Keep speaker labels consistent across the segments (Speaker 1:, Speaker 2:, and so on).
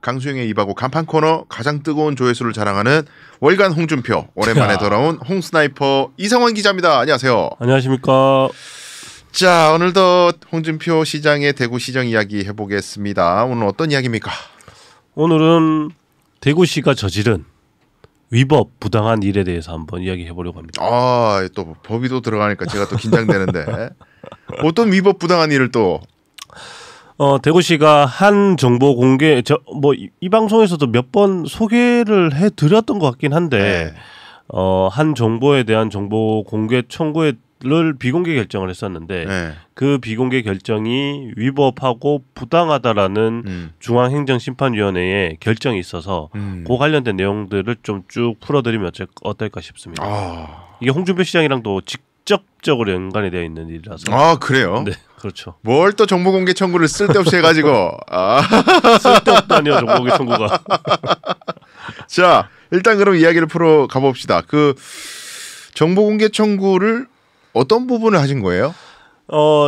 Speaker 1: 강수영의 입하고 간판 코너 가장 뜨거운 조회수를 자랑하는 월간 홍준표 오랜만에 돌아온 홍스나이퍼 이상원 기자입니다. 안녕하세요.
Speaker 2: 안녕하십니까.
Speaker 1: 자, 오늘도 홍준표 시장의 대구 시정 이야기 해보겠습니다. 오늘 어떤 이야기입니까?
Speaker 2: 오늘은 대구시가 저지른 위법 부당한 일에 대해서 한번 이야기해보려고 합니다.
Speaker 1: 아, 또 법이 또 들어가니까 제가 또 긴장되는데 어떤 위법 부당한 일을 또?
Speaker 2: 대구시가 한 정보 공개 이 방송에서도 몇 번 소개를 해드렸던 것 같긴 한데 한 정보에 대한 정보 공개 청구를 비공개 결정을 했었는데 그 비공개 결정이 위법하고 부당하다라는 중앙행정심판위원회의 결정이 있어서 그 관련된 내용들을 좀 쭉 풀어드리면 어떨까 싶습니다. 이게 홍준표 시장이랑도 직접적으로 연관이 되어 있는 일이라서.
Speaker 1: 아, 그래요?
Speaker 2: 네, 그렇죠.
Speaker 1: 뭘 또 정보 공개 청구를 쓸데없이 해가지고.
Speaker 2: 쓸데없다니요, 정보 공개 청구가.
Speaker 1: 자, 일단 그럼 이야기를 풀어 가봅시다. 그 정보 공개 청구를 어떤 부분을 하신 거예요?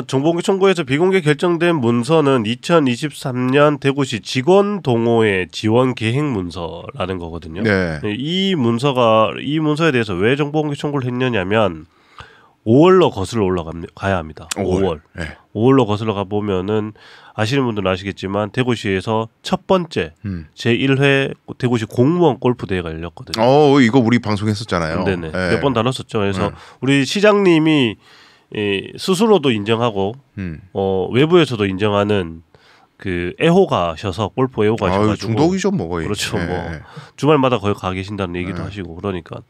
Speaker 2: 정보공개 청구에서 비공개 결정된 문서는 2023년 대구시 직원 동호회 지원 계획 문서라는 거거든요.
Speaker 1: 네.
Speaker 2: 이 문서에 대해서 왜 정보공개 청구를 했느냐면 5월로 거슬러 올라가야 합니다. 5월.
Speaker 1: 네.
Speaker 2: 5월로 거슬러 가 보면은 아시는 분들은 아시겠지만 대구시에서 첫 번째 제1회 대구시 공무원 골프 대회가 열렸거든요.
Speaker 1: 이거 우리 방송했었잖아요.
Speaker 2: 네네. 몇 번 다뤘었죠. 그래서 우리 시장님이 스스로도 인정하고 외부에서도 인정하는 그 애호가셔서 골프 애호가셔가지고
Speaker 1: 중독이죠, 뭐 거의.
Speaker 2: 그렇죠. 뭐 주말마다 거기 가 계신다는 얘기도 하시고 그러니까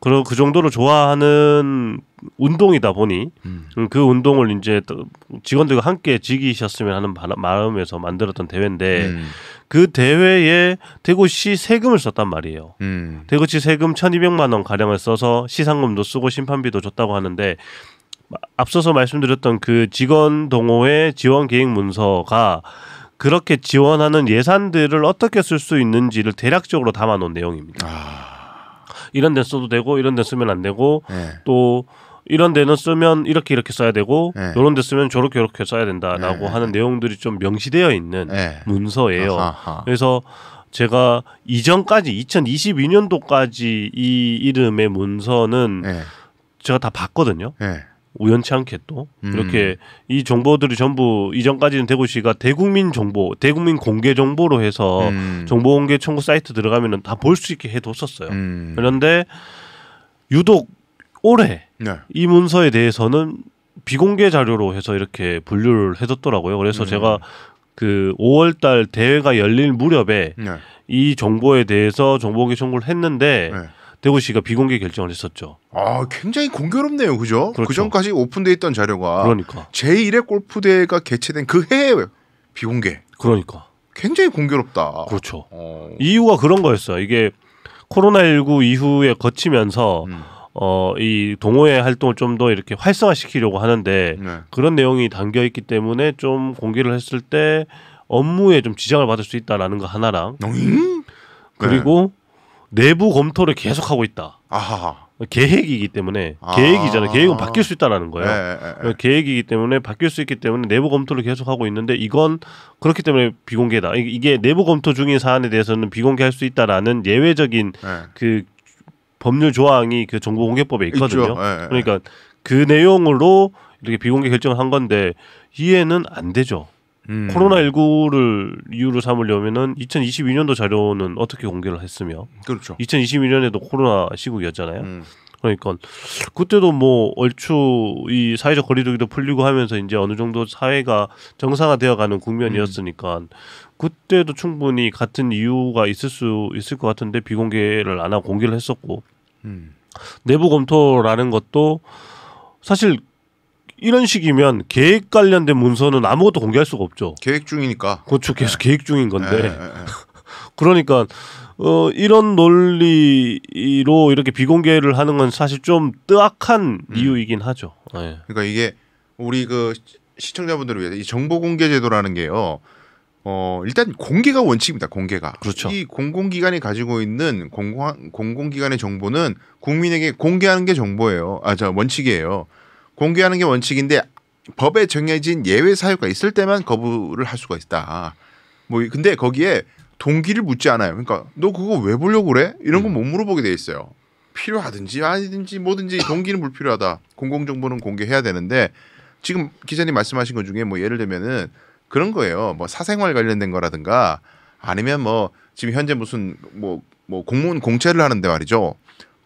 Speaker 2: 그 정도로 좋아하는 운동이다 보니 그 운동을 이제 직원들과 함께 즐기셨으면 하는 마음에서 만들었던 대회인데 그 대회에 대구시 세금을 썼단 말이에요. 대구시 세금 1,200만 원 가량을 써서 시상금도 쓰고 심판비도 줬다고 하는데 앞서서 말씀드렸던 그 직원 동호회 지원 계획 문서가 그렇게 지원하는 예산들을 어떻게 쓸 수 있는지를 대략적으로 담아놓은 내용입니다. 이런 데 써도 되고 이런 데 쓰면 안 되고 또 이런 데는 쓰면 이렇게 써야 되고 이런 데 쓰면 저렇게 써야 된다라고 하는 내용들이 좀 명시되어 있는 문서예요. 그래서 제가 이전까지 2022년도까지 이 이름의 문서는 제가 다 봤거든요. 우연치 않게 또 이렇게 이 정보들이 전부 이전까지는 대구시가 대국민 공개 정보로 해서 정보 공개 청구 사이트 들어가면은 다 볼 수 있게 해뒀었어요. 그런데 유독 올해 이 문서에 대해서는 비공개 자료로 해서 이렇게 분류를 해뒀더라고요. 그래서 제가 그 5월달 대회가 열릴 무렵에 이 정보에 대해서 정보 공개 청구를 했는데. 대구시가 비공개 결정을 했었죠.
Speaker 1: 굉장히 공교롭네요, 그죠?
Speaker 2: 그렇죠.
Speaker 1: 그 전까지 오픈돼 있던 자료가
Speaker 2: 그러니까
Speaker 1: 제1회 골프 대회가 개최된 그 해에 비공개.
Speaker 2: 그러니까
Speaker 1: 굉장히 공교롭다.
Speaker 2: 그렇죠. 이유가 그런 거였어요. 이게 코로나19 이후에 거치면서 이 동호회 활동을 좀 더 이렇게 활성화시키려고 하는데 그런 내용이 담겨 있기 때문에 좀 공개를 했을 때 업무에 좀 지장을 받을 수 있다라는 거 하나랑 그리고 내부 검토를 계속하고 있다. 계획이기 때문에 계획이잖아요. 계획은 바뀔 수 있다라는 거예요. 계획이기 때문에 바뀔 수 있기 때문에 내부 검토를 계속하고 있는데 이건 그렇기 때문에 비공개다. 이게 내부 검토 중인 사안에 대해서는 비공개할 수 있다라는 예외적인 그 법률 조항이 그 정보공개법에 있거든요. 그러니까 그 내용으로 이렇게 비공개 결정을 한 건데 이해는 안 되죠. 코로나19를 이유로 삼으려면은 2022년도 자료는 어떻게 공개를 했으며,
Speaker 1: 그렇죠.
Speaker 2: 2022년에도 코로나 시국이었잖아요. 그러니까 그때도 뭐 얼추 이 사회적 거리두기도 풀리고 하면서 이제 어느 정도 사회가 정상화되어가는 국면이었으니까 그때도 충분히 같은 이유가 있을 것 같은데 비공개를 안 하고 공개를 했었고 내부 검토라는 것도 사실. 이런 식이면 계획 관련된 문서는 아무것도 공개할 수가 없죠.
Speaker 1: 계획 중이니까.
Speaker 2: 그렇죠. 계속 계획 중인 건데. 그러니까 이런 논리로 이렇게 비공개를 하는 건 사실 좀 뜨악한 이유이긴 하죠.
Speaker 1: 그러니까 이게 우리 그 시청자분들을 위해서 이 정보 공개 제도라는 게요. 일단 공개가 원칙입니다. 공개가.
Speaker 2: 그렇죠.
Speaker 1: 이 공공기관이 가지고 있는 공공기관의 정보는 국민에게 공개하는 게 정보예요. 원칙이에요. 공개하는 게 원칙인데 법에 정해진 예외 사유가 있을 때만 거부를 할 수가 있다. 근데 거기에 동기를 묻지 않아요. 그러니까 너 그거 왜 보려고 그래? 이런 건
Speaker 2: 음.
Speaker 1: 못 물어보게 돼 있어요. 필요하든지 아니든지 뭐든지 동기는 불필요하다. 공공정보는 공개해야 되는데 지금 기자님 말씀하신 것 중에 뭐 예를 들면은 그런 거예요. 뭐 사생활 관련된 거라든가 아니면 뭐 지금 현재 무슨 뭐 공무원 공채를 하는데 말이죠.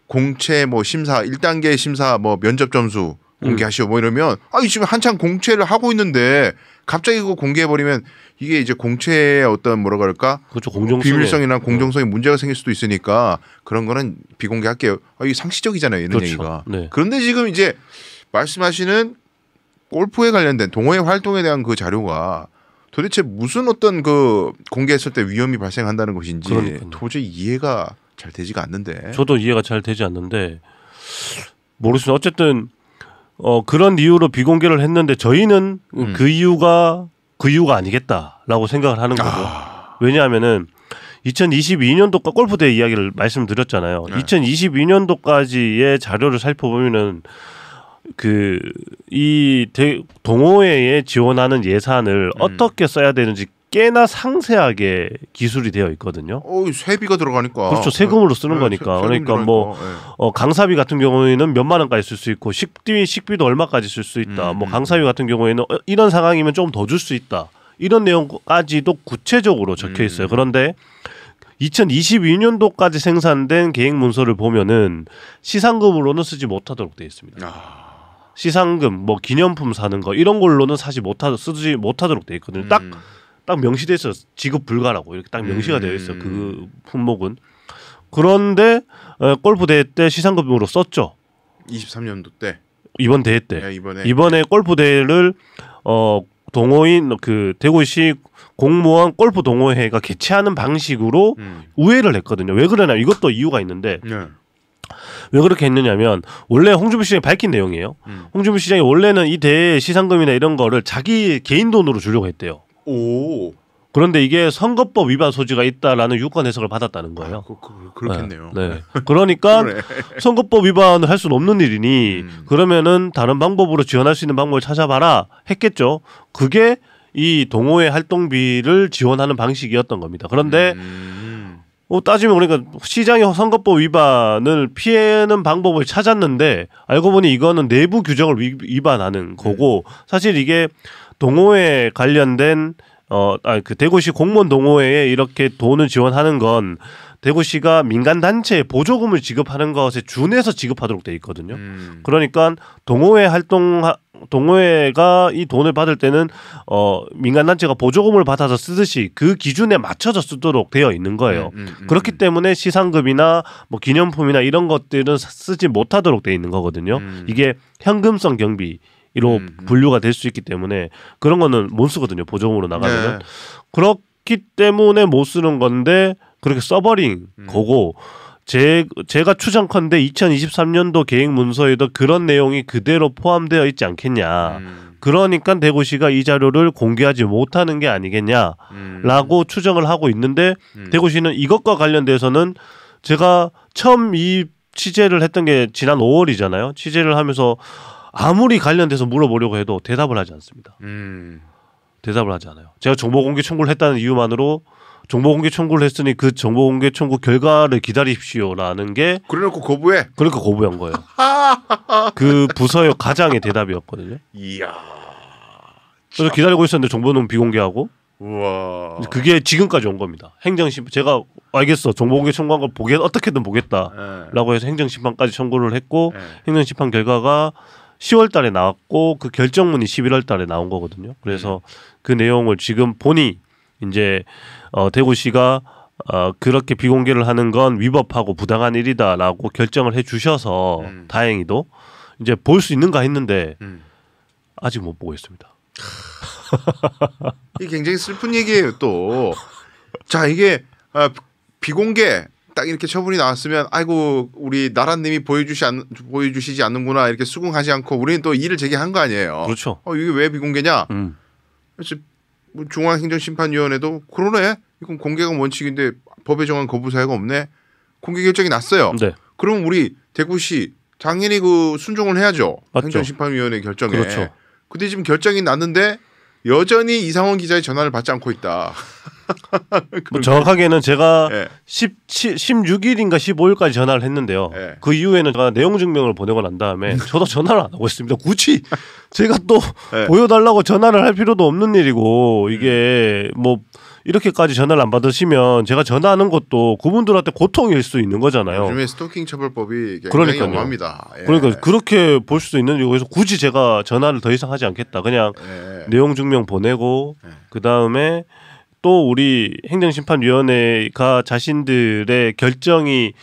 Speaker 1: 공채 뭐 심사 1단계 심사 뭐 면접 점수 공개하시오 뭐 이러면 지금 한창 공채를 하고 있는데 갑자기 그거 공개해 버리면 이게 이제 공채의 어떤 뭐라 그럴까?
Speaker 2: 그렇죠. 공정성에.
Speaker 1: 비밀성이나 공정성에 문제가 생길 수도 있으니까 그런 거는 비공개할게요. 이게 상식적이잖아요, 이런
Speaker 2: 그렇죠.
Speaker 1: 얘기가.
Speaker 2: 네.
Speaker 1: 그런데 지금 이제 말씀하시는 골프에 관련된 동호회 활동에 대한 그 자료가 도대체 무슨 어떤 그 공개했을 때 위험이 발생한다는 것인지
Speaker 2: 그러니까요.
Speaker 1: 도저히 이해가 잘 되지가 않는데.
Speaker 2: 저도 이해가 잘 되지 않는데 모르겠습니다. 어쨌든 그런 이유로 비공개를 했는데 저희는 그 이유가 아니겠다라고 생각을 하는 거죠. 왜냐하면은 2022년도 골프 대회 이야기를 말씀드렸잖아요.
Speaker 1: 네.
Speaker 2: 2022년도까지의 자료를 살펴보면은 이 동호회에 지원하는 예산을 어떻게 써야 되는지 꽤나 상세하게 기술이 되어 있거든요.
Speaker 1: 세비가 들어가니까.
Speaker 2: 그렇죠. 세금으로 쓰는 거니까. 그러니까 뭐 강사비 같은 경우에는 몇만 원까지 쓸 수 있고 식비도 얼마까지 쓸 수 있다. 뭐 강사비 같은 경우에는 이런 상황이면 좀 더 줄 수 있다. 이런 내용까지도 구체적으로 적혀 있어요. 그런데 2022년도까지 생산된 계획 문서를 보면은 시상금으로는 쓰지 못하도록 되어 있습니다. 시상금, 뭐 기념품 사는 거 이런 걸로는 쓰지 못하도록 되어 있거든요. 딱 명시돼 있어요. 지급 불가라고 이렇게 딱 명시가 되어 있어요. 그 품목은. 그런데 골프 대회 때 시상금으로 썼죠.
Speaker 1: 23년도 때.
Speaker 2: 이번 대회 때.
Speaker 1: 야,
Speaker 2: 이번에 골프 대회를 동호인 대구시 공무원 골프 동호회가 개최하는 방식으로 우회를 했거든요. 왜 그러냐? 이것도 이유가 있는데. 왜 그렇게 했느냐면 원래 홍준표 시장이 밝힌 내용이에요. 홍준표 시장이 원래는 이 대회 시상금이나 이런 거를 자기 개인 돈으로 주려고 했대요. 그런데 이게 선거법 위반 소지가 있다라는 유권 해석을 받았다는 거예요.
Speaker 1: 그렇겠네요.
Speaker 2: 네. 그러니까
Speaker 1: 그래.
Speaker 2: 선거법 위반을 할 수는 없는 일이니 그러면은 다른 방법으로 지원할 수 있는 방법을 찾아봐라 했겠죠. 그게 이 동호회 활동비를 지원하는 방식이었던 겁니다. 그런데 따지면 그러니까 시장이 선거법 위반을 피하는 방법을 찾았는데 알고 보니 이거는 내부 규정을 위반하는 거고 사실 이게 동호회 관련된 대구시 공무원 동호회에 이렇게 돈을 지원하는 건 대구시가 민간 단체에 보조금을 지급하는 것에 준해서 지급하도록 돼 있거든요. 그러니까 동호회가 이 돈을 받을 때는 민간 단체가 보조금을 받아서 쓰듯이 그 기준에 맞춰서 쓰도록 되어 있는 거예요. 그렇기 때문에 시상금이나 뭐 기념품이나 이런 것들은 쓰지 못하도록 돼 있는 거거든요. 이게 현금성 경비로 분류가 될 수 있기 때문에 그런 거는 못 쓰거든요. 보조금으로 나가면.
Speaker 1: 네.
Speaker 2: 그렇기 때문에 못 쓰는 건데 그렇게 써버린 거고 제가 추정컨대 2023년도 계획 문서에도 그런 내용이 그대로 포함되어 있지 않겠냐. 그러니까 대구시가 이 자료를 공개하지 못하는 게 아니겠냐라고 추정을 하고 있는데 대구시는 이것과 관련돼서는 제가 처음 이 취재를 했던 게 지난 5월이잖아요. 취재를 하면서 아무리 관련돼서 물어보려고 해도 대답을 하지 않습니다. 대답을 하지 않아요. 제가 정보공개 청구를 했다는 이유만으로 정보공개 청구를 했으니 그 정보공개 청구 결과를 기다리십시오라는 게
Speaker 1: 그래놓고 거부해.
Speaker 2: 그러니까 거부한 거예요. 그 부서의 과장의 대답이었거든요.
Speaker 1: 이야.
Speaker 2: 그래서 기다리고 있었는데 정보는 비공개하고.
Speaker 1: 우와.
Speaker 2: 그게 지금까지 온 겁니다. 행정심판 제가 알겠어 정보공개 청구한 걸 어떻게든 보겠다라고 해서 행정심판까지 청구를 했고 행정심판 결과가 10월달에 나왔고 그 결정문이 11월달에 나온 거거든요. 그래서 그 내용을 지금 보니 이제 대구시가 그렇게 비공개를 하는 건 위법하고 부당한 일이다라고 결정을 해주셔서 다행히도 이제 볼 수 있는가 했는데 아직 못 보고 있습니다.
Speaker 1: 이게 굉장히 슬픈 얘기예요 또. 자 이게 비공개 딱 이렇게 처분이 나왔으면 아이고 우리 나라님이 보여주시지 않는구나 이렇게 수긍하지 않고 우리는 또 이를 제기한 거 아니에요.
Speaker 2: 그렇죠.
Speaker 1: 이게 왜 비공개냐? 그래서 중앙행정심판위원회도 그러네. 이건 공개가 원칙인데 법에 정한 거부 사유가 없네. 공개 결정이 났어요.
Speaker 2: 네.
Speaker 1: 그럼 우리 대구시 당연히 그 순종을 해야죠.
Speaker 2: 맞죠.
Speaker 1: 행정심판위원회 결정에.
Speaker 2: 그렇죠.
Speaker 1: 근데 지금 결정이 났는데 여전히 이상원 기자의 전화를 받지 않고 있다.
Speaker 2: 뭐 정확하게는 제가
Speaker 1: 예.
Speaker 2: 16일인가 15일까지 전화를 했는데요.
Speaker 1: 예.
Speaker 2: 그 이후에는 제가 내용 증명을 보내고 난 다음에 저도 전화를 안 하고 있습니다. 굳이 제가 또
Speaker 1: 예.
Speaker 2: 보여달라고 전화를 할 필요도 없는 일이고 이게 뭐 이렇게까지 전화를 안 받으시면 제가 전화하는 것도 그분들한테 고통일 수 있는 거잖아요.
Speaker 1: 요즘에 스토킹 처벌법이 굉장히
Speaker 2: 그러니까요.
Speaker 1: 엄합니다. 예.
Speaker 2: 그러니까 그렇게 볼 수도 있는 거에서 굳이 제가 전화를 더 이상 하지 않겠다. 그냥
Speaker 1: 예.
Speaker 2: 내용 증명 보내고
Speaker 1: 예.
Speaker 2: 그 다음에 또 우리 행정심판위원회가 자신들의 결정이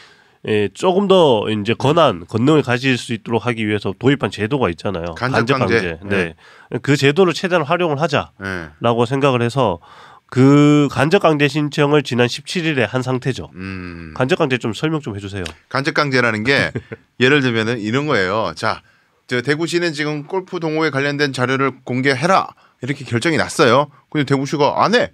Speaker 2: 조금 더 이제 권능을 가질 수 있도록 하기 위해서 도입한 제도가 있잖아요.
Speaker 1: 간접강제.
Speaker 2: 네. 그 제도를 최대한 활용을 하자라고
Speaker 1: 예.
Speaker 2: 생각을 해서 그 간접강제 신청을 지난 17일에 한 상태죠. 간접강제 좀 설명 좀 해주세요.
Speaker 1: 간접강제라는 게 예를 들면은 이런 거예요. 자, 저 대구시는 지금 골프 동호회 관련된 자료를 공개해라 이렇게 결정이 났어요. 근데 대구시가 안 해.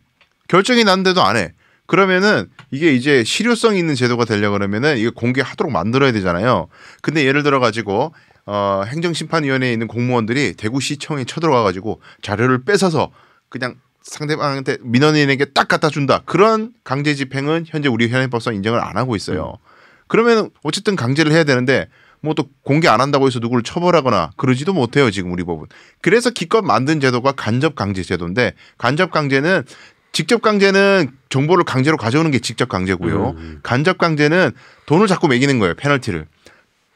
Speaker 1: 결정이 났는데도 안 해. 그러면은 이게 이제 실효성 있는 제도가 되려 그러면은 이게 공개하도록 만들어야 되잖아요. 근데 예를 들어 가지고 행정심판위원회에 있는 공무원들이 대구시청에 쳐들어가 가지고 자료를 뺏어서 그냥 상대방한테 민원인에게 딱 갖다 준다. 그런 강제 집행은 현재 우리 현행법상 인정을 안 하고 있어요. 그러면 어쨌든 강제를 해야 되는데 뭐 또 공개 안 한다고 해서 누구를 처벌하거나 그러지도 못해요. 지금 우리 법은. 그래서 기껏 만든 제도가 간접 강제 제도인데 간접 강제는 직접 강제는 정보를 강제로 가져오는 게 직접 강제고요. 간접 강제는 돈을 자꾸 매기는 거예요. 페널티를.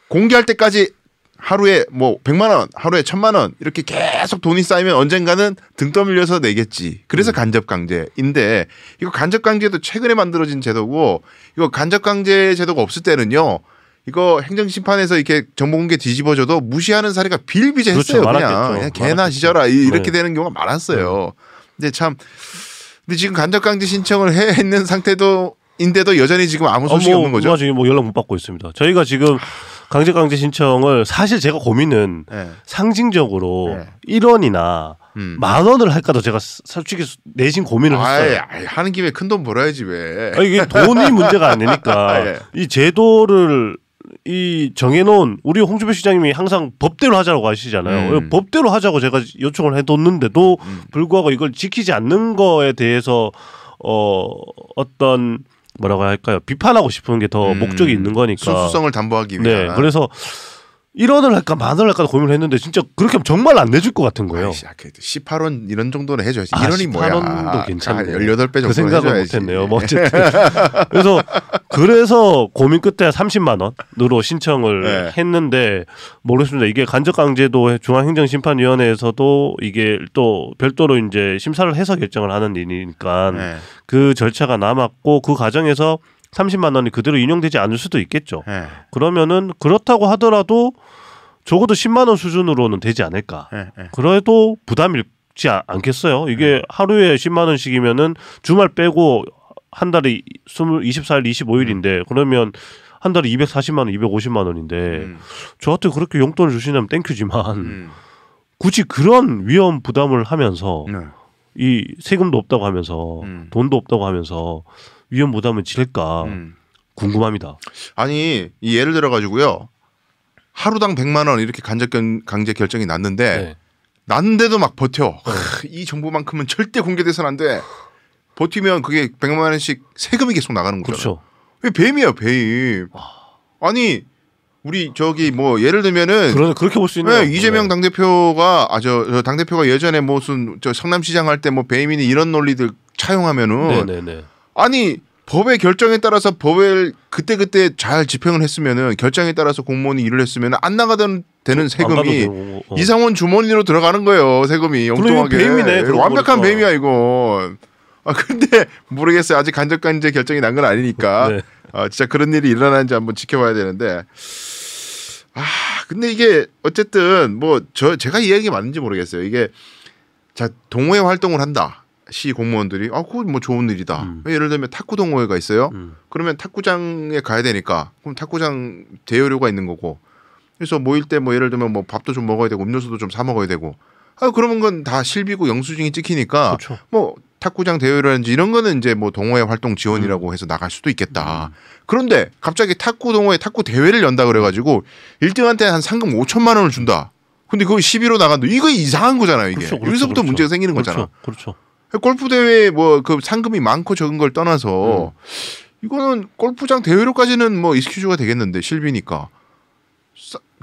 Speaker 1: 공개할 때까지 하루에 뭐 100만 원, 하루에 1000만 원 이렇게 계속 돈이 쌓이면 언젠가는 등 떠밀려서 내겠지. 그래서 간접 강제인데 이거 간접 강제도 최근에 만들어진 제도고 이거 간접 강제 제도가 없을 때는요. 이거 행정심판에서 이렇게 정보 공개 뒤집어져도 무시하는 사례가 비일비재했어요.
Speaker 2: 그렇죠.
Speaker 1: 그냥 개나 지져라 이렇게
Speaker 2: 네.
Speaker 1: 되는 경우가 많았어요. 근데 지금 간접 강제 신청을 했는 상태인데도 여전히 지금 아무 소식이 없는 거죠.
Speaker 2: 지금 뭐 연락 못 받고 있습니다. 저희가 지금 강제 신청을 사실 제가 고민은
Speaker 1: 네.
Speaker 2: 상징적으로
Speaker 1: 네.
Speaker 2: 1원이나 10,000원을 할까도 제가 솔직히 내심 고민을 했어요.
Speaker 1: 하는 김에 큰 돈 벌어야지 왜.
Speaker 2: 이게 돈이 문제가 아니니까
Speaker 1: 예.
Speaker 2: 이 제도를 정해놓은 우리 홍준표 시장님이 항상 법대로 하자고 하시잖아요. 법대로 하자고 제가 요청을 해뒀는데도 불구하고 이걸 지키지 않는 거에 대해서 어떤 뭐라고 할까요? 비판하고 싶은 게 더 목적이 있는 거니까.
Speaker 1: 순수성을 담보하기 위해.
Speaker 2: 네, 그래서 1원을 할까 10,000원을 할까 고민을 했는데 진짜 그렇게 하면 정말 안 내줄 것 같은 거예요.
Speaker 1: 18원 이런 정도는 해줘야지. 1원이 뭐야.
Speaker 2: 18원도 괜찮네.
Speaker 1: 18배 정도
Speaker 2: 그 생각을
Speaker 1: 해줘야지.
Speaker 2: 못했네요. 뭐 어쨌든 그래서 고민 끝에 30만 원으로 신청을
Speaker 1: 네.
Speaker 2: 했는데 모르겠습니다. 이게 간접강제도 중앙행정심판위원회에서도 이게 또 별도로 이제 심사를 해서 결정을 하는 일이니까
Speaker 1: 네.
Speaker 2: 그 절차가 남았고 그 과정에서 30만 원이 그대로 인용되지 않을 수도 있겠죠.
Speaker 1: 네.
Speaker 2: 그러면은 그렇다고 하더라도 적어도 10만 원 수준으로는 되지 않을까.
Speaker 1: 네.
Speaker 2: 그래도 부담이 있지 않겠어요. 이게 하루에 10만 원씩이면은 주말 빼고 한 달에 24일, 25일인데 그러면 한 달에 240만 원, 250만 원인데 저한테 그렇게 용돈을 주시냐면 땡큐지만 굳이 그런 위험 부담을 하면서 이 세금도 없다고 하면서 돈도 없다고 하면서 위험 부담을 지를까 궁금합니다.
Speaker 1: 아니 이 예를 들어 가지고요. 하루당 100만 원 이렇게 강제 결정이 났는데
Speaker 2: 네.
Speaker 1: 났는데도 막 버텨. 이 정보만큼은 절대 공개돼서는 안 돼. 버티면 그게 100만 원씩 세금이 계속 나가는 거잖아요.
Speaker 2: 그렇죠.
Speaker 1: 왜 뱀이야 뱀. 아니 우리 저기 뭐 예를 들면은
Speaker 2: 그렇게 볼 수 있는
Speaker 1: 이재명 당대표가 저 당대표가 예전에 무슨 저 성남시장 할 때 뭐 배임이니 이런 논리들 차용하면은
Speaker 2: 네네네.
Speaker 1: 아니 법의 결정에 따라서 법을 그때 잘 집행을 했으면은 결정에 따라서 공무원이 일을 했으면 안 나가던 되는 세금이 이상원 주머니로 들어가는 거예요. 세금이 엉뚱하게.
Speaker 2: 배임이네.
Speaker 1: 완벽한 배임이야 이건. 근데 모르겠어요. 아직 간접강제 결정이 난 건 아니니까.
Speaker 2: 네.
Speaker 1: 진짜 그런 일이 일어나는지 한번 지켜봐야 되는데. 근데 이게 어쨌든 뭐 제가 이야기 맞는지 모르겠어요. 이게 자 동호회 활동을 한다. 시 공무원들이 그거 뭐 좋은 일이다. 예를 들면 탁구 동호회가 있어요. 그러면 탁구장에 가야 되니까 그럼 탁구장 대여료가 있는 거고. 그래서 모일 때 뭐 예를 들면 뭐 밥도 좀 먹어야 되고 음료수도 좀 사 먹어야 되고. 그러면 건 다 실비고 영수증이 찍히니까
Speaker 2: 그렇죠.
Speaker 1: 뭐 탁구장 대여료라든지 이런 거는 이제 뭐 동호회 활동 지원이라고 해서 나갈 수도 있겠다. 그런데 갑자기 탁구 동호회 탁구 대회를 연다 그래가지고 1등한테 한 상금 5천만 원을 준다. 근데 그거 12로 나간다. 이거 이상한 거잖아요. 이게
Speaker 2: 그렇죠,
Speaker 1: 여기서부터 문제가 생기는 거잖아.
Speaker 2: 그렇죠.
Speaker 1: 골프 대회 뭐 그 상금이 많고 적은 걸 떠나서 이거는 골프장 대회로까지는 뭐 익스큐즈가 되겠는데 실비니까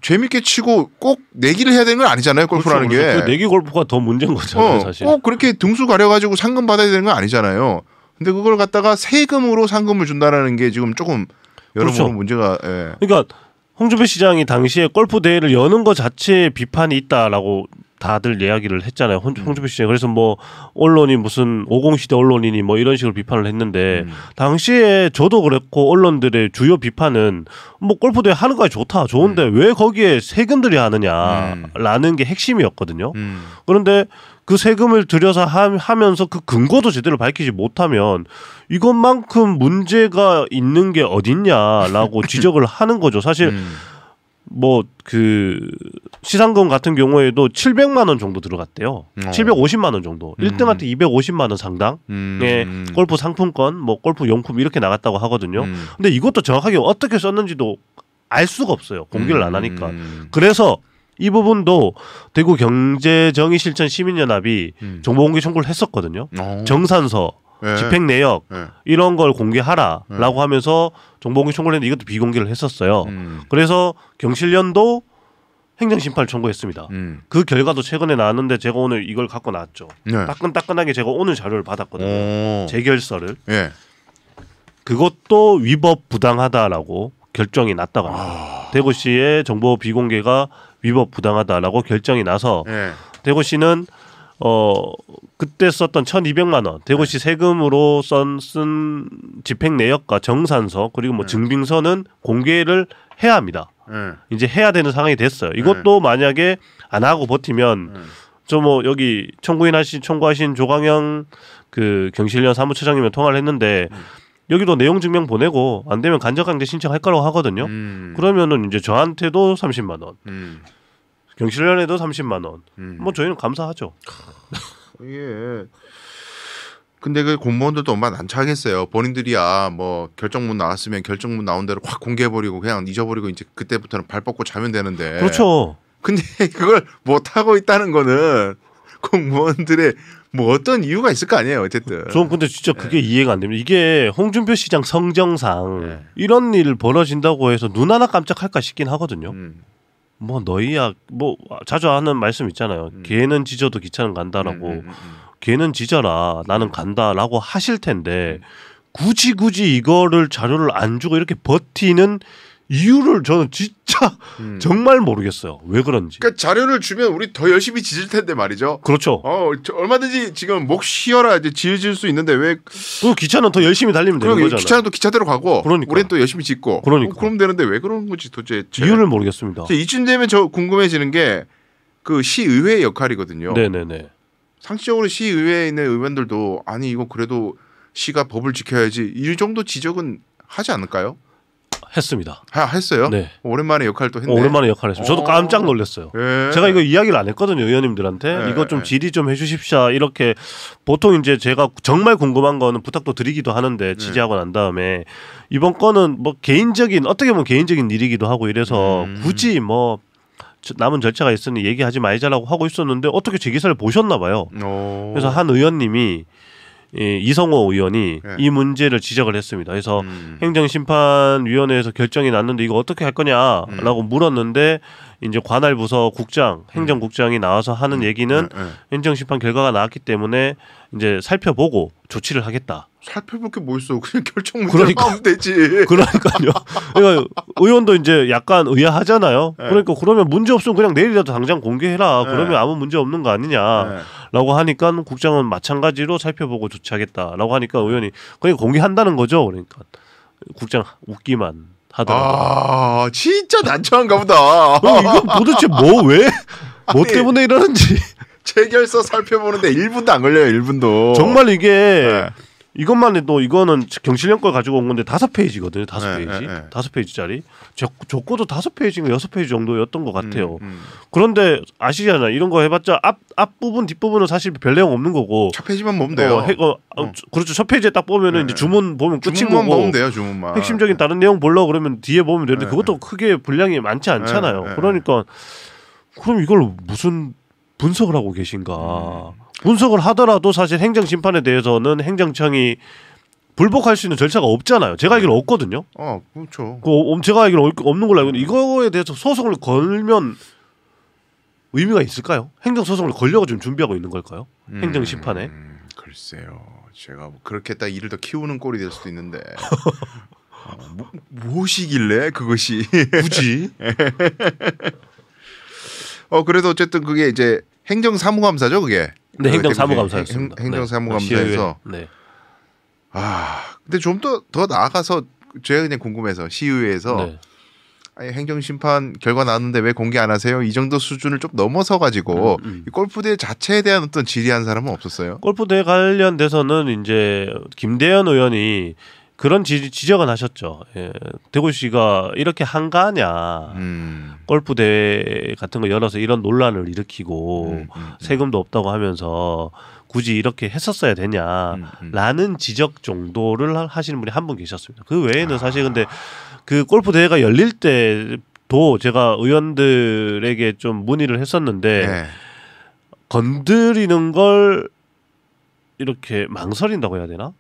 Speaker 1: 재밌게 치고 꼭 내기를 해야 되는 건 아니잖아요. 골프라는
Speaker 2: 그렇죠.
Speaker 1: 게.
Speaker 2: 그 내기 골프가 더 문제인 거잖아요, 사실.
Speaker 1: 꼭 그렇게 등수 가려가지고 상금 받아야 되는 건 아니잖아요. 근데 그걸 갖다가 세금으로 상금을 준다라는 게 지금 조금 여러모로
Speaker 2: 그렇죠.
Speaker 1: 문제가. 예.
Speaker 2: 그러니까 홍준표 시장이 당시에 골프 대회를 여는 것 자체에 비판이 있다라고 다들 이야기를 했잖아요. 홍준표 시장. 그래서 뭐 언론이 무슨 50시대 언론이니 뭐 이런 식으로 비판을 했는데 당시에 저도 그랬고 언론들의 주요 비판은 뭐 골프 대회 하는 거야 좋다. 좋은데 왜 거기에 세금들이 하느냐라는 게 핵심이었거든요. 그런데 그 세금을 들여서 하면서 그 근거도 제대로 밝히지 못하면 이것만큼 문제가 있는 게 어딨냐라고 지적을 하는 거죠. 사실 뭐 그 시상금 같은 경우에도 700만 원 정도 들어갔대요. 750만 원 정도. 1등한테 250만 원 상당의 골프 상품권, 뭐 골프 용품 이렇게 나갔다고 하거든요. 근데 이것도 정확하게 어떻게 썼는지도 알 수가 없어요. 공개를 안 하니까. 그래서 이 부분도 대구 경제정의실천 시민연합이 정보공개 청구를 했었거든요. 정산서,
Speaker 1: 네.
Speaker 2: 집행 내역
Speaker 1: 네.
Speaker 2: 이런 걸 공개하라라고 하면서 정보공개 청구를 했는데 이것도 비공개를 했었어요. 그래서 경실련도 행정심판을 청구했습니다. 그 결과도 최근에 나왔는데 제가 오늘 이걸 갖고 나왔죠.
Speaker 1: 네.
Speaker 2: 따끈따끈하게 제가 오늘 자료를 받았거든요. 재결서를.
Speaker 1: 예.
Speaker 2: 그것도 위법 부당하다라고 결정이 났다고 합니다. 대구시의 정보 비공개가 위법 부당하다라고 결정이 나서
Speaker 1: 예.
Speaker 2: 대구시는 그때 썼던 1,200만 원 대구시 세금으로 쓴 집행 내역과 정산서 그리고 뭐 증빙서는 공개를 해야 합니다. 이제 해야 되는 상황이 됐어요. 이것도 만약에 안 하고 버티면 저 뭐 여기 청구하신 조광영 그 경실련 사무처장님과 통화를 했는데 여기도 내용 증명 보내고 안 되면 간접강제 신청할 거라고 하거든요. 그러면은 이제 저한테도 30만 원. 경실련에도 30만 원. 뭐 저희는 감사하죠.
Speaker 1: 이게 근데 그 공무원들도 얼마나 난처하겠어요. 본인들이야 뭐 결정문 나왔으면 결정문 나온 대로 확 공개해버리고 그냥 잊어버리고 이제 그때부터는 발 뻗고 자면 되는데.
Speaker 2: 그렇죠.
Speaker 1: 근데 그걸 못 하고 있다는 거는 공무원들의 뭐 어떤 이유가 있을 거 아니에요. 어쨌든.
Speaker 2: 전 근데 진짜 그게 이해가 안 됩니다. 이게 홍준표 시장 성정상 이런 일 벌어진다고 해서 눈 하나 깜짝할까 싶긴 하거든요. 뭐 너희야 뭐 자주 하는 말씀 있잖아요. 개는 짖어도 기차는 간다라고. 개는 짖어라 나는 간다라고 하실 텐데 굳이 이거를 자료를 안 주고 이렇게 버티는 이유를 저는 진짜 정말 모르겠어요. 왜 그런지.
Speaker 1: 그러니까 자료를 주면 우리 더 열심히 짖을 텐데 말이죠.
Speaker 2: 그렇죠.
Speaker 1: 얼마든지 지금 목 쉬어라 이제 짖을 수 있는데 왜?
Speaker 2: 또 기차는 더 열심히 달리면 되는 거잖아요.
Speaker 1: 기차는 또 기차대로 가고,
Speaker 2: 그러니까.
Speaker 1: 우리는 또 열심히 짖고.
Speaker 2: 그러니까.
Speaker 1: 그럼 되는데 왜 그런 건지 도대체
Speaker 2: 이유를 모르겠습니다.
Speaker 1: 이쯤 되면 저 궁금해지는 게 그 시의회의 역할이거든요.
Speaker 2: 네네네.
Speaker 1: 상식적으로 시의회에 있는 의원들도 아니 이거 그래도 시가 법을 지켜야지 이 정도 지적은 하지 않을까요?
Speaker 2: 했습니다.
Speaker 1: 했어요?
Speaker 2: 네.
Speaker 1: 오랜만에 역할 또 했네.
Speaker 2: 오랜만에 역할을 했어요. 저도 깜짝 놀랐어요.
Speaker 1: 예.
Speaker 2: 제가 이거 이야기를 안 했거든요. 의원님들한테. 이거 좀 질의 좀 해주십시오. 이렇게 보통 이제 제가 정말 궁금한 거는 부탁도 드리기도 하는데 취재하고 난 다음에 이번 건은 뭐 개인적인 어떻게 보면 개인적인 일이기도 하고 이래서 굳이 뭐 남은 절차가 있으니 얘기하지 말자라고 하고 있었는데 어떻게 제 기사를 보셨나 봐요. 그래서 한 의원님이 이성호 의원이 이 문제를 지적을 했습니다. 그래서 행정심판위원회에서 결정이 났는데 이거 어떻게 할 거냐라고 물었는데 이제 관할부서 국장, 행정국장이 나와서 하는 얘기는 행정심판 결과가 나왔기 때문에 이제 살펴보고 조치를 하겠다.
Speaker 1: 살펴볼 게 뭐 있어? 그냥 결정문제로 하면 되지.
Speaker 2: 그러니까요. 그러니까 의원도 이제 약간 의아하잖아요. 그러니까 그러면 문제 없으면 그냥 내일이라도 당장 공개해라. 그러면 아무 문제 없는 거 아니냐라고 하니까 국장은 마찬가지로 살펴보고 조치하겠다라고 하니까 의원이 그러니까 공개한다는 거죠. 그러니까 국장 웃기만 하더라고요.
Speaker 1: 진짜 난처한가 보다.
Speaker 2: 이건 도대체 뭐 때문에 이러는지.
Speaker 1: 체결서 살펴보는데 1분도 안 걸려요. 1분도.
Speaker 2: 정말 이게 이것만 해도 이거는 경실련 걸 가지고 온 건데 5페이지거든요. 5페이지. 5페이지짜리. 적고도 5페이지인가 6페이지 정도였던 것 같아요. 그런데 아시잖아요. 이런 거 해봤자 앞부분 뒷부분은 사실 별 내용 없는 거고.
Speaker 1: 첫 페이지만 보면 돼요.
Speaker 2: 그렇죠. 첫 페이지에 딱 보면은 이제 주문 보면 끝인 거고.
Speaker 1: 주문만 보면 돼요. 주문만.
Speaker 2: 핵심적인 다른 내용 보려고 그러면 뒤에 보면 되는데 그것도 크게 분량이 많지 않잖아요. 그러니까 그럼 이걸 무슨 분석을 하고 계신가? 분석을 하더라도 사실 행정심판에 대해서는 행정청이 불복할 수 있는 절차가 없잖아요. 제가 알기로 없거든요.
Speaker 1: 그렇죠.
Speaker 2: 제가 알기로 없는 걸로 알고 있는데 이거에 대해서 소송을 걸면 의미가 있을까요? 행정소송을 걸려고 지금 준비하고 있는 걸까요? 행정심판에?
Speaker 1: 글쎄요. 제가 뭐 그렇게 딱 일을 더 키우는 꼴이 될 수도 있는데 무엇이길래 그것이
Speaker 2: 굳이?
Speaker 1: 그래도 어쨌든 그게 이제 행정사무감사죠, 그게.
Speaker 2: 네, 행정사무감사였습니다.
Speaker 1: 행정사무감사에서.
Speaker 2: 네.
Speaker 1: 근데 좀 더 나아가서 제가 그냥 궁금해서 시의회에서
Speaker 2: 네.
Speaker 1: 아니, 행정심판 결과 나왔는데 왜 공개 안 하세요? 이 정도 수준을 좀 넘어서 가지고 이 골프대 자체에 대한 어떤 질의한 사람은 없었어요?
Speaker 2: 골프대 관련돼서는 이제 김대현 의원이 그런 지적은 하셨죠. 예. 대구시가 이렇게 한가하냐. 골프대 같은 거 열어서 이런 논란을 일으키고 세금도 없다고 하면서 굳이 이렇게 했었어야 되냐라는 지적 정도를 하시는 분이 한 분 계셨습니다. 그 외에는 사실 근데 그 골프 대회가 열릴 때도 제가 의원들에게 좀 문의를 했었는데
Speaker 1: 네.
Speaker 2: 건드리는 걸 이렇게 망설인다고 해야 되나?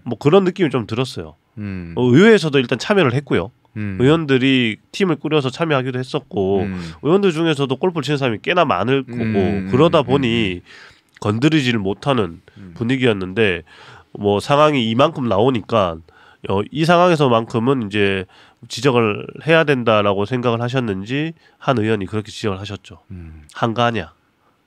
Speaker 2: 뭐 그런 느낌이 좀 들었어요. 의회에서도 일단 참여를 했고요. 의원들이 팀을 꾸려서 참여하기도 했었고 의원들 중에서도 골프를 치는 사람이 꽤나 많을 거고 그러다 보니 건드리지를 못하는 분위기였는데 뭐 상황이 이만큼 나오니까 이 상황에서만큼은 이제 지적을 해야 된다라고 생각을 하셨는지 한 의원이 그렇게 지적을 하셨죠. 한가하냐?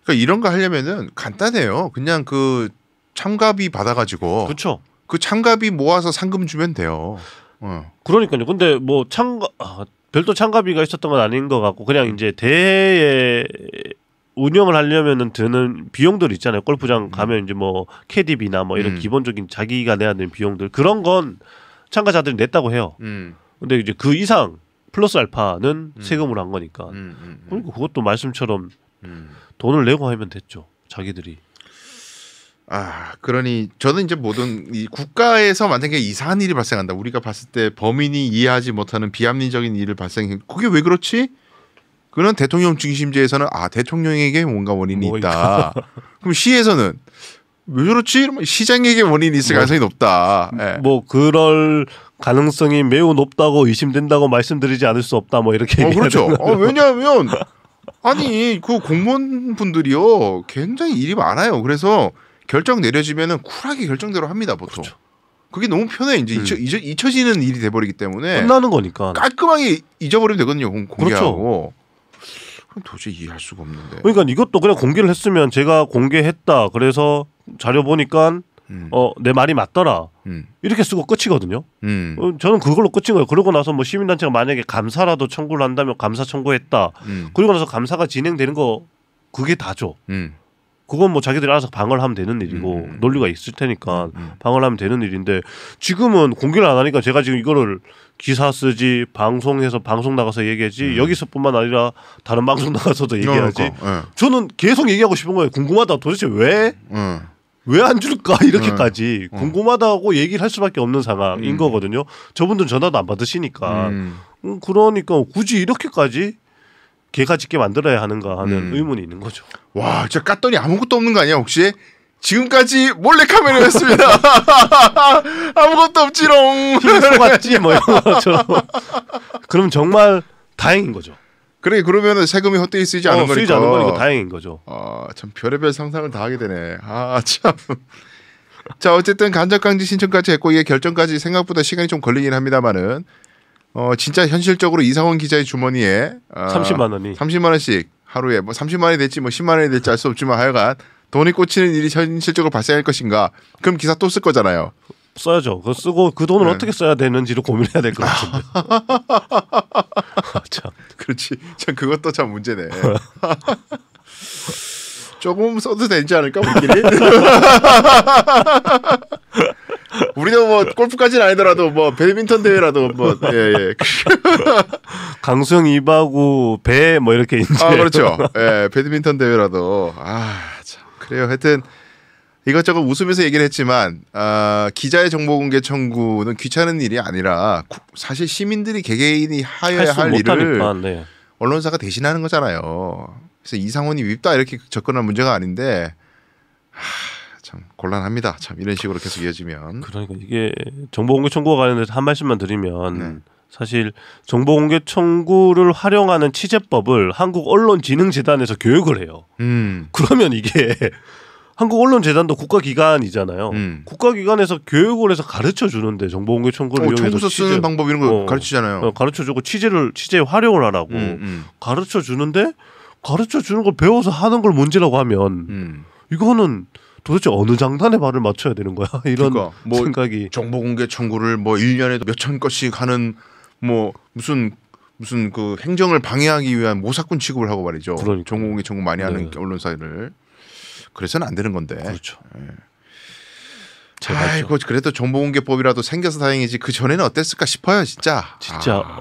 Speaker 1: 그러니까 이런 거 하려면은 간단해요. 그냥 그 참가비 받아가지고
Speaker 2: 그렇죠.
Speaker 1: 그 참가비 모아서 상금 주면 돼요.
Speaker 2: 그러니까요. 근데 뭐 별도 참가비가 있었던 건 아닌 것 같고 그냥 이제 대회 운영을 하려면은 드는 비용들 있잖아요. 골프장 가면 이제 뭐 캐디비나 뭐 이런 기본적인 자기가 내야 되는 비용들 그런 건 참가자들이 냈다고 해요. 근데 이제 그 이상 플러스 알파는 세금으로 한 거니까. 그러니까 그것도 말씀처럼 돈을 내고 하면 됐죠. 자기들이.
Speaker 1: 그러니 저는 이제 모든 이 국가에서 만약에 이상한 일이 발생한다. 우리가 봤을 때 범인이 이해하지 못하는 비합리적인 일을 발생해. 그게 왜 그렇지? 그런 대통령 중심제에서는 대통령에게 뭔가 원인이 있다. 그럼 시에서는 왜 그렇지? 이러면 시장에게 원인이 있을 가능성이 높다. 네.
Speaker 2: 뭐 그럴 가능성이 매우 높다고 의심된다고 말씀드리지 않을 수 없다. 뭐 이렇게.
Speaker 1: 그렇죠. 왜냐하면 아니 그 공무원분들이요 굉장히 일이 많아요. 그래서 결정 내려지면은 쿨하게 결정대로 합니다 보통. 그렇죠. 그게 너무 편해. 이제 잊혀지는 일이 돼버리기 때문에
Speaker 2: 끝나는 거니까
Speaker 1: 깔끔하게 잊어버리면 되거든요. 공개하고. 그럼 도저히 이해할 수가 없는데.
Speaker 2: 그러니까 이것도 그냥 공개를 했으면 제가 공개했다. 그래서 자료 보니까 내 말이 맞더라. 이렇게 쓰고 끝이거든요. 저는 그걸로 끝인 거예요. 그러고 나서 뭐 시민단체가 만약에 감사라도 청구를 한다면 감사 청구했다. 그리고 나서 감사가 진행되는 거 그게 다죠. 그건 뭐 자기들이 알아서 방어를 하면 되는 일이고 논리가 있을 테니까 방어를 하면 되는 일인데 지금은 공개를 안 하니까 제가 지금 이거를 기사 쓰지 방송에서 방송 나가서 얘기하지 여기서뿐만 아니라 다른 방송 나가서도 얘기하지. 저는 계속 얘기하고 싶은 거예요. 궁금하다. 도대체 왜 안 줄까 이렇게까지 궁금하다고 얘기를 할 수밖에 없는 상황인 거거든요. 저분들은 전화도 안 받으시니까. 그러니까 굳이 이렇게까지 개가 짖게 만들어야 하는가 하는 의문이 있는 거죠.
Speaker 1: 와, 진짜 깠더니 아무것도 없는 거 아니야 혹시? 지금까지 몰래카메라였습니다. 아무것도 없지롱.
Speaker 2: 힘이 쏟았지 뭐 이런 것처럼. 그럼 정말 다행인 거죠.
Speaker 1: 그래 그러면은 세금이 헛되이 쓰이지 않은 거니까.
Speaker 2: 쓰이지 않은 거니까 다행인 거죠.
Speaker 1: 참 별의별 상상을 다 하게 되네. 참. 자 어쨌든 간접강제 신청까지 했고 이게 결정까지 생각보다 시간이 좀 걸리긴 합니다만은 진짜 현실적으로 이상원 기자의 주머니에
Speaker 2: 30만 원이
Speaker 1: 30만 원씩 하루에 뭐 30만 원이 될지 뭐 10만 원이 될지 알 수 없지만 하여간 돈이 꽂히는 일이 현실적으로 발생할 것인가? 그럼 기사 또 쓸 거잖아요.
Speaker 2: 써야죠. 그거 쓰고 그 돈을 어떻게 써야 되는지를 고민해야 될 것 같은데.
Speaker 1: 참, 그렇지. 참 그것도 참 문제네. 조금 써도 되지 않을까 우리끼리? 우리도 뭐 골프까지는 아니더라도 뭐 배드민턴 대회라도 뭐 예.
Speaker 2: 강수영 이바구 배 뭐 이렇게 이제
Speaker 1: 그렇죠. 예, 배드민턴 대회라도 참 그래요. 하여튼 이것저것 웃으면서 얘기를 했지만 기자의 정보 공개 청구는 귀찮은 일이 아니라 사실 시민들이 개개인이 해야 할 일을 언론사가 대신하는 거잖아요. 그래서 이상훈이 밉다 이렇게 접근할 문제가 아닌데 참 곤란합니다. 참 이런 식으로 계속 이어지면.
Speaker 2: 그러니까 이게 정보공개 청구와 관련해서 한 말씀만 드리면
Speaker 1: 네.
Speaker 2: 사실 정보공개 청구를 활용하는 취재법을 한국언론진흥재단에서 교육을 해요. 그러면 이게 한국언론재단도 국가기관이잖아요. 국가기관에서 교육을 해서 가르쳐 주는데 정보공개 청구를 이용해서
Speaker 1: 청구서 쓰는 방법 이런 거 가르치잖아요.
Speaker 2: 가르쳐 주고 취재에 활용을 하라고 가르쳐 주는데 가르쳐 주는 걸 배워서 하는 걸 문제라고 하면 이거는 도대체 어느 장단에 발을 맞춰야 되는 거야? 이런
Speaker 1: 그러니까 뭐
Speaker 2: 생각이.
Speaker 1: 정보공개 청구를 뭐 1년에도 몇천 건씩 하는 뭐 무슨 그 행정을 방해하기 위한 모사꾼 취급을 하고 말이죠.
Speaker 2: 그러니까.
Speaker 1: 정보공개 청구 많이 하는 언론사를. 그래서는 안 되는 건데.
Speaker 2: 그렇죠.
Speaker 1: 아이고 그래도 정보공개법이라도 생겨서 다행이지 그 전에는 어땠을까 싶어요, 진짜.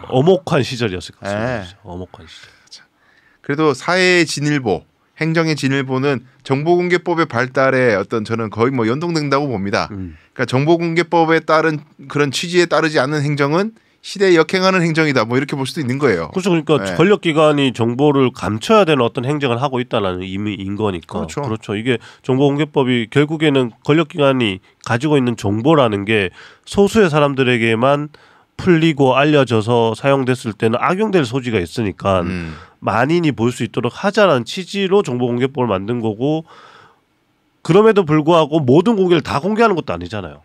Speaker 2: 엄혹한 시절이었을 것 같습니다. 엄혹한 시절.
Speaker 1: 그래도 사회의 진일보, 행정의 진일보는 정보공개법의 발달에 어떤 저는 거의 뭐 연동된다고 봅니다. 그러니까 정보공개법에 따른 그런 취지에 따르지 않는 행정은 시대에 역행하는 행정이다. 뭐 이렇게 볼 수도 있는 거예요.
Speaker 2: 그렇죠. 그러니까 권력기관이 정보를 감춰야 되는 어떤 행정을 하고 있다는 의미인 거니까. 그렇죠. 이게 정보공개법이 결국에는 권력기관이 가지고 있는 정보라는 게 소수의 사람들에게만 풀리고 알려져서 사용됐을 때는 악용될 소지가 있으니까 만인이 볼 수 있도록 하자라는 취지로 정보공개법을 만든 거고 그럼에도 불구하고 모든 공개를 다 공개하는 것도 아니잖아요.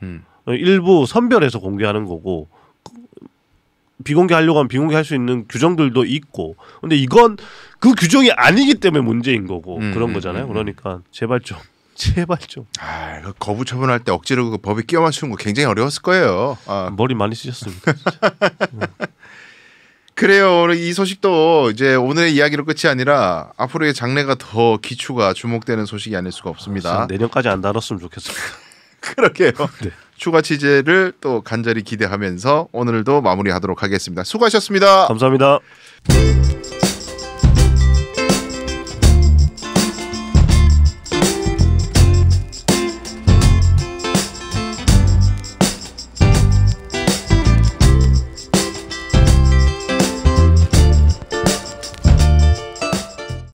Speaker 2: 일부 선별해서 공개하는 거고 비공개하려고 하면 비공개할 수 있는 규정들도 있고 근데 이건 그 규정이 아니기 때문에 문제인 거고 그런 거잖아요. 그러니까 제발 좀
Speaker 1: 그 거부 처분할 때 억지로 그 법에 끼워 맞추는 거 굉장히 어려웠을 거예요.
Speaker 2: 머리 많이 쓰셨습니다.
Speaker 1: 그래요. 이 소식도 이제 오늘의 이야기로 끝이 아니라 앞으로의 장래가 더 기추가 주목되는 소식이 아닐 수가 없습니다.
Speaker 2: 내년까지 안 다뤘으면 좋겠습니다.
Speaker 1: 그러게요. 네. 추가 취재를 또 간절히 기대하면서 오늘도 마무리하도록 하겠습니다. 수고하셨습니다.
Speaker 2: 감사합니다.